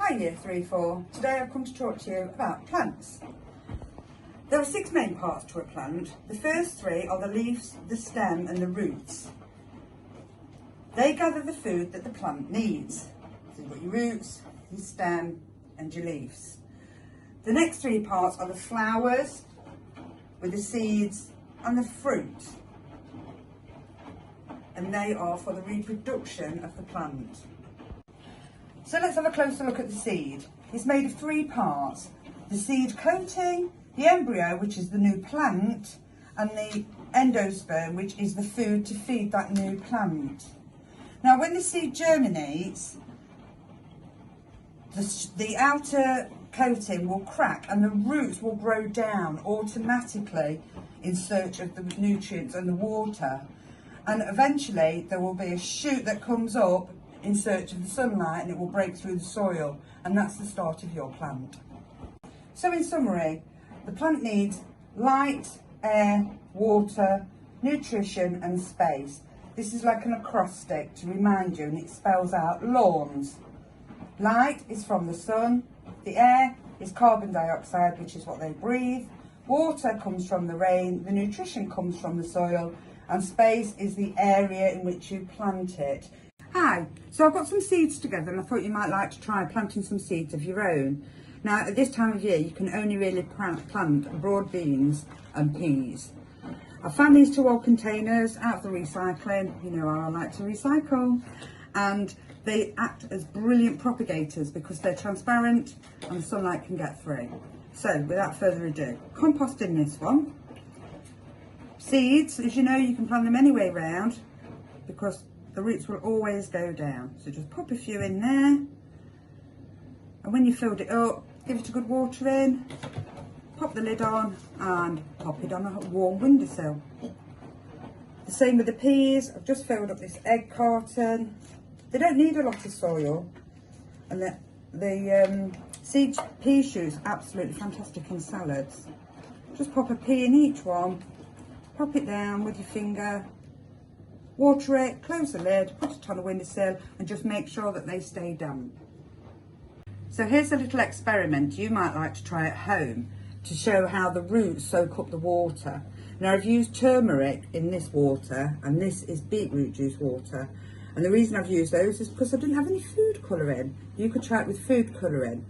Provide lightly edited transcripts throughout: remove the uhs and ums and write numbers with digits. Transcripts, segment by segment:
Hi Year 3-4. Today I've come to talk to you about plants. There are 6 main parts to a plant. The first 3 are the leaves, the stem and the roots. They gather the food that the plant needs. So you've got your roots, your stem and your leaves. The next 3 parts are the flowers with the seeds and the fruit. And they are for the reproduction of the plant. So let's have a closer look at the seed. It's made of 3 parts: the seed coating, the embryo, which is the new plant, and the endosperm, which is the food to feed that new plant. Now when the seed germinates, the outer coating will crack and the roots will grow down automatically in search of the nutrients and the water. And eventually there will be a shoot that comes up in search of the sunlight and it will break through the soil, and that's the start of your plant. So in summary, the plant needs light, air, water, nutrition and space. This is like an acrostic to remind you, and it spells out lawns. Light is from the sun, the air is carbon dioxide, which is what they breathe, water comes from the rain, the nutrition comes from the soil, and space is the area in which you plant it. Hi, so I've got some seeds together and I thought you might like to try planting some seeds of your own. Now at this time of year you can only really plant broad beans and peas. I found these 2 old containers out of the recycling. You know how I like to recycle. And they act as brilliant propagators because they're transparent and the sunlight can get through. So without further ado, compost in this one. Seeds, as you know, you can plant them any way round because the roots will always go down. So just pop a few in there. And when you filled it up, give it a good water in, pop the lid on and pop it on a warm windowsill. The same with the peas. I've just filled up this egg carton. They don't need a lot of soil, and the seed pea shoots absolutely fantastic in salads. Just pop a pea in each one, pop it down with your finger, water it, close the lid, put it on a windowsill and just make sure that they stay damp. So here's a little experiment you might like to try at home to show how the roots soak up the water. Now I've used turmeric in this water and this is beetroot juice water. And the reason I've used those is because I didn't have any food colouring. You could try it with food colouring.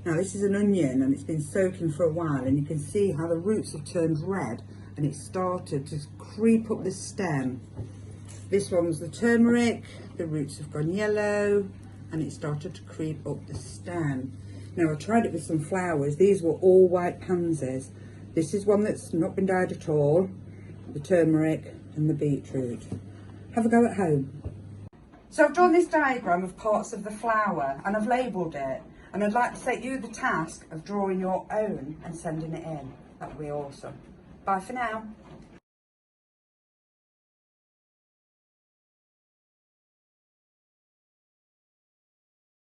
Now this is an onion and it's been soaking for a while and you can see how the roots have turned red and it's started to creep up the stem. This one's the turmeric, the roots have gone yellow and it started to creep up the stem. Now I tried it with some flowers. These were all white pansies. This is one that's not been dyed at all, the turmeric and the beetroot. Have a go at home. So I've drawn this diagram of parts of the flower and I've labelled it, and I'd like to set you the task of drawing your own and sending it in. That would be awesome. Bye for now.